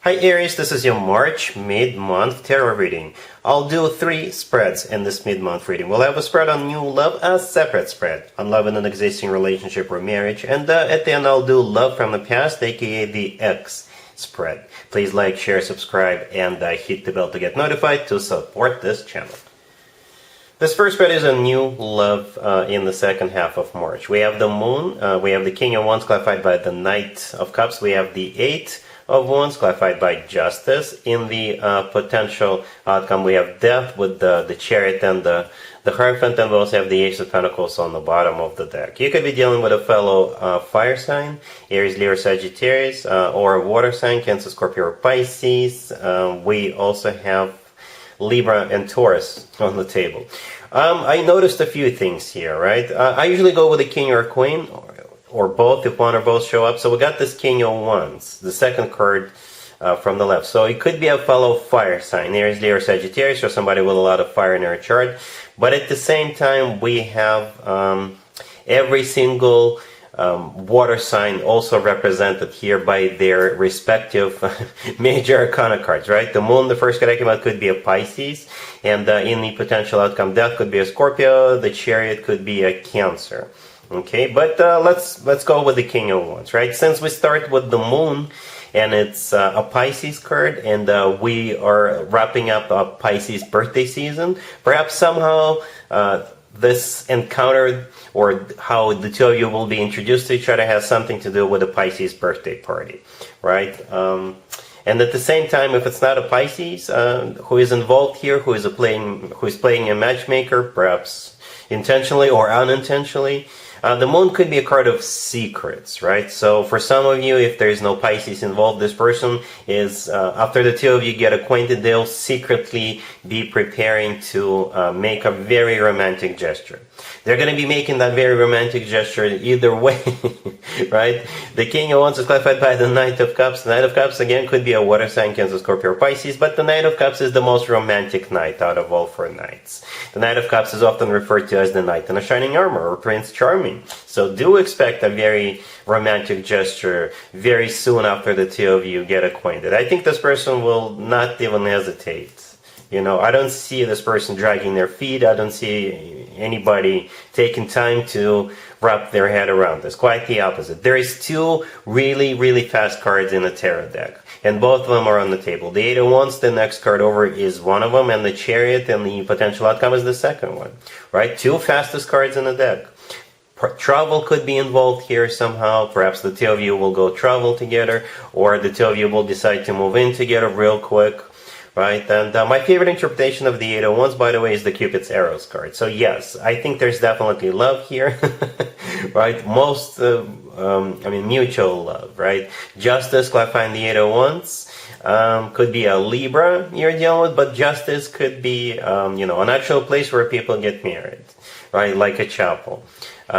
Hi Aries, this is your March mid-month tarot reading. I'll do 3 spreads in this mid-month reading. We'll have a spread on new love, a separate spread on love in an existing relationship or marriage, and at the end I'll do love from the past, aka the X spread. Please like, share, subscribe, and hit the bell to get notified to support this channel. This first spread is a new love in the second half of March. We have the Moon, we have the King of Wands clarified by the Knight of Cups, we have the 8 of Wands clarified by Justice. In the potential outcome we have Death with the Chariot and the Hierophant, and we also have the Ace of Pentacles on the bottom of the deck. You could be dealing with a fellow fire sign, Aries, Leo, Sagittarius, or a water sign, Cancer, Scorpio, or Pisces. We also have Libra and Taurus on the table. I noticed a few things here, right? I usually go with a King or a Queen, or both, if one or both show up. So we got this King of Wands, the second card from the left. So it could be a fellow fire sign, Aries, Leo, or Sagittarius, or somebody with a lot of fire in their chart. But at the same time, we have every single water sign also represented here by their respective major arcana cards, right? The Moon, the first card I came out, could be a Pisces, and in the potential outcome, Death could be a Scorpio, the Chariot could be a Cancer. Okay, but let's go with the King of Wands, right? Since we start with the Moon, and it's a Pisces card, and we are wrapping up a Pisces birthday season, perhaps somehow this encounter, or how the two of you will be introduced to each other, has something to do with a Pisces birthday party, right? And at the same time, if it's not a Pisces who is involved here, who is playing a matchmaker, perhaps intentionally or unintentionally, the Moon could be a card of secrets, right? So for some of you, if there is no Pisces involved, this person is, after the two of you get acquainted, they'll secretly be preparing to make a very romantic gesture. They're going to be making that very romantic gesture either way, right? The King of Wands is clarified by the Knight of Cups. The Knight of Cups, again, could be a water sign, Cancer, Scorpio, or Pisces, but the Knight of Cups is the most romantic knight out of all 4 knights. The Knight of Cups is often referred to as the Knight in a Shining Armor, or Prince Charming. So do expect a very romantic gesture very soon after the two of you get acquainted. I think this person will not even hesitate. You know, I don't see this person dragging their feet. I don't see anybody taking time to wrap their head around this. Quite the opposite. There is 2 really, really fast cards in the tarot deck, and both of them are on the table. The 8 of Wands, the next card over, is one of them, and the Chariot and the potential outcome is the second one, right? 2 fastest cards in the deck. Travel could be involved here somehow. Perhaps the two of you will go travel together, or the two of you will decide to move in together real quick, right? And my favorite interpretation of the 8 of Wands, by the way, is the Cupid's Arrows card. So yes, I think there's definitely love here, right? Mutual love, right? Justice, clarifying the 8 of Wands, could be a Libra you're dealing with, but Justice could be, an actual place where people get married, right? Like a chapel.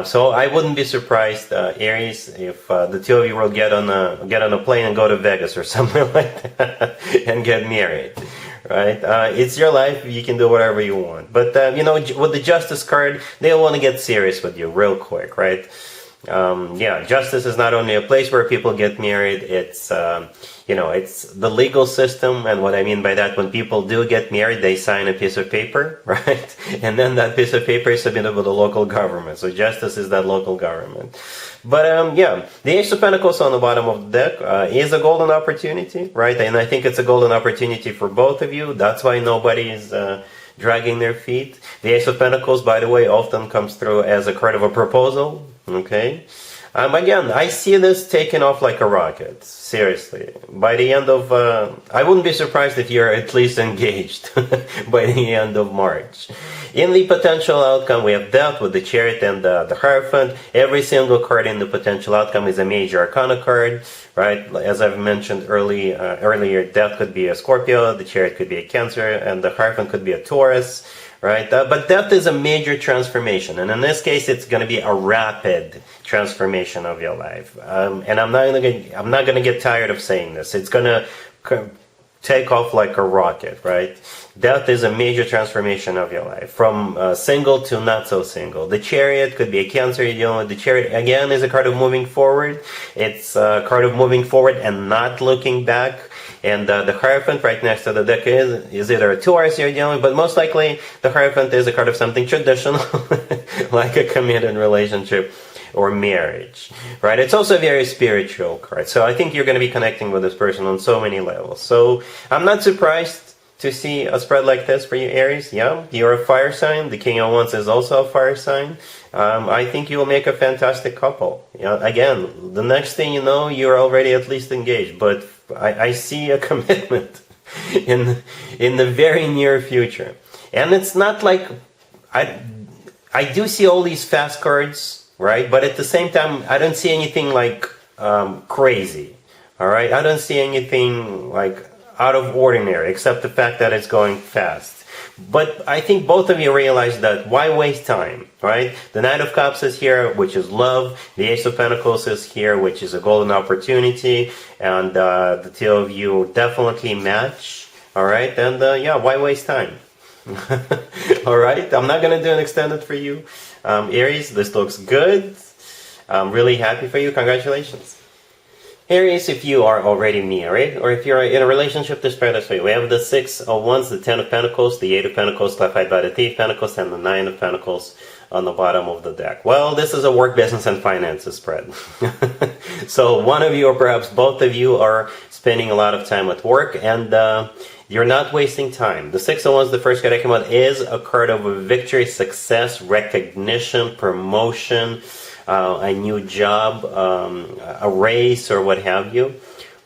So I wouldn't be surprised, Aries, if the two of you will get on a plane and go to Vegas or something like that and get married, right? It's your life; you can do whatever you want. But with the Justice card, they'll want to get serious with you real quick, right? Justice is not only a place where people get married, it's it's the legal system. And what I mean by that, when people do get married, they sign a piece of paper, right? And then that piece of paper is submitted with the local government. So Justice is that local government. But the Ace of Pentacles on the bottom of the deck is a golden opportunity, right? And I think it's a golden opportunity for both of you. That's why nobody is dragging their feet. The Ace of Pentacles, by the way, often comes through as a card of a proposal. Okay. Again, I see this taking off like a rocket. Seriously. By the end of, I wouldn't be surprised if you're at least engaged by the end of March. In the potential outcome, we have Death with the Chariot and the Hierophant. Every single card in the potential outcome is a major arcana card, right? As I've mentioned earlier, Death could be a Scorpio, the Chariot could be a Cancer, and the Hierophant could be a Taurus, right? But Death is a major transformation, and in this case, it's going to be a rapid transformation of your life. And I'm not going to get tired of saying this. It's going to take off like a rocket, right? Death is a major transformation of your life, from single to not so single. The Chariot could be a Cancer. The Chariot, again, is a card of moving forward. It's a card of moving forward and not looking back. And the Hierophant right next to the deck is either a Taurus you're dealing with, but most likely the Hierophant is a card of something traditional, like a committed relationship or marriage, right? It's also a very spiritual card. So I think you're going to be connecting with this person on so many levels. So I'm not surprised to see a spread like this for you, Aries. Yeah, you're a fire sign. The King of Wands is also a fire sign. I think you will make a fantastic couple. Again, the next thing you know, you're already at least engaged. But I see a commitment in the very near future. And it's not like I do see all these fast cards, right? But at the same time, I don't see anything like crazy. All right, I don't see anything like out of ordinary, except the fact that it's going fast. But I think both of you realize that why waste time, right? The Knight of Cups is here, which is love. The Ace of Pentacles is here, which is a golden opportunity. And the two of you definitely match, all right? And yeah, why waste time? All right, I'm not going to do an extended for you. Aries, this looks good. I'm really happy for you. Congratulations. Aries, if you are already married, or if you're in a relationship, this spread is for you. We have the 6 of Wands, the 10 of Pentacles, the 8 of Pentacles, clarified by the 3 of Pentacles, and the 9 of Pentacles on the bottom of the deck. Well, this is a work, business, and finances spread. So one of you, or perhaps both of you, are spending a lot of time at work, and you're not wasting time. The 6 of Wands, the first card I came out, is a card of victory, success, recognition, promotion, a new job, a raise, or what have you,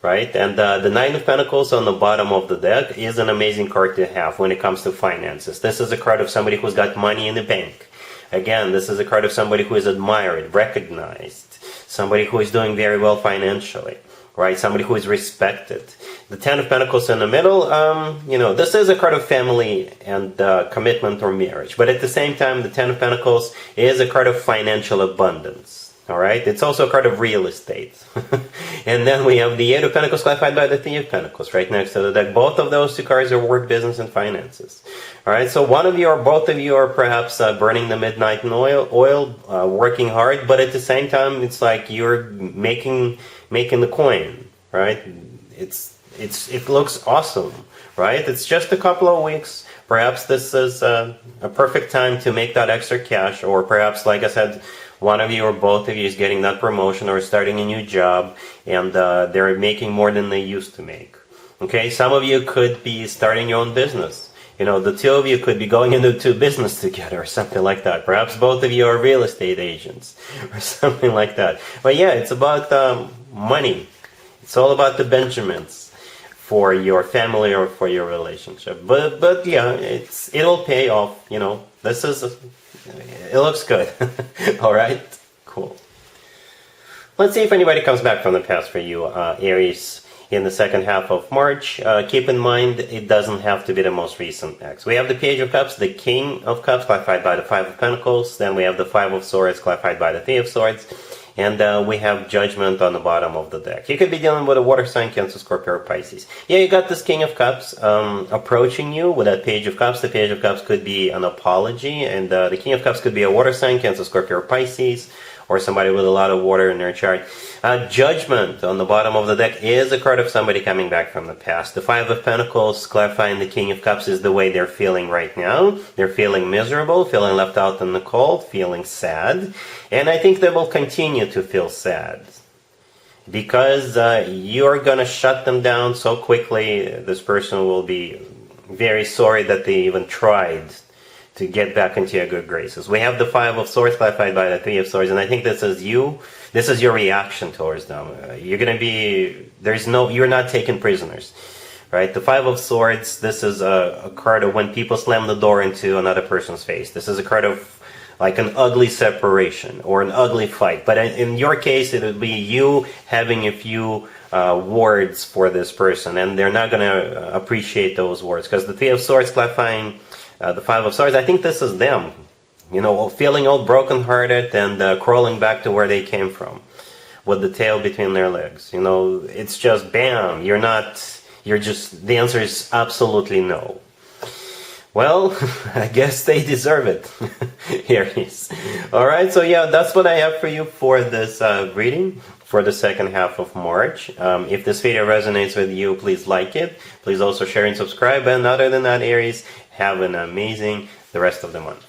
right? And the 9 of Pentacles on the bottom of the deck is an amazing card to have when it comes to finances. This is a card of somebody who's got money in the bank. Again, this is a card of somebody who is admired, recognized, somebody who is doing very well financially, right? Somebody who is respected. The 10 of Pentacles in the middle, this is a card of family and commitment or marriage. But at the same time, the 10 of Pentacles is a card of financial abundance. All right? It's also a card of real estate. And then we have the 8 of Pentacles clarified by the 3 of Pentacles right next to the deck. Both of those two cards are work, business, and finances. All right? So one of you or both of you are perhaps burning the midnight oil, working hard. But at the same time, it's like you're making the coin, right? It looks awesome, right? It's just a couple of weeks. Perhaps this is a perfect time to make that extra cash, or perhaps, like I said, one of you or both of you is getting that promotion or starting a new job, and they're making more than they used to make. Okay, some of you could be starting your own business. The two of you could be going into business together or something like that. Perhaps both of you are real estate agents or something like that. But yeah, it's about money. It's all about the Benjamins for your family or for your relationship. But yeah, it'll pay off. It looks good. All right, cool. Let's see if anybody comes back from the past for you, Aries, in the second half of March. Keep in mind, it doesn't have to be the most recent ex. We have the Page of Cups, the King of Cups, clarified by the 5 of Pentacles. Then we have the 5 of Swords, clarified by the 3 of Swords. And we have Judgment on the bottom of the deck. You could be dealing with a water sign, Cancer, Scorpio, or Pisces. Yeah, you got this King of Cups approaching you with that Page of Cups. The Page of Cups could be an apology, and the King of Cups could be a water sign, Cancer, Scorpio, or Pisces, or somebody with a lot of water in their chart. Judgment on the bottom of the deck is a card of somebody coming back from the past. The 5 of Pentacles, clarifying the King of Cups, is the way they're feeling right now. They're feeling miserable, feeling left out in the cold, feeling sad. And I think they will continue to feel sad. Because you're going to shut them down so quickly, this person will be very sorry that they even tried to get back into your good graces. We have the 5 of Swords clarified by the 3 of Swords, and I think this is you. This is your reaction towards them. You're going to be, you're not taken prisoners, right? The 5 of Swords, this is a card of when people slam the door into another person's face. This is a card of like an ugly separation or an ugly fight. But in your case, it would be you having a few words for this person, and they're not going to appreciate those words, because the 3 of Swords clarifying the 5 of Swords, I think this is them, feeling all brokenhearted and crawling back to where they came from with the tail between their legs. It's just bam, the answer is absolutely no. Well, I guess they deserve it, Aries. Alright, so yeah, that's what I have for you for this reading for the second half of March. If this video resonates with you, please like it. Please also share and subscribe. And other than that, Aries, have an amazing the rest of the month.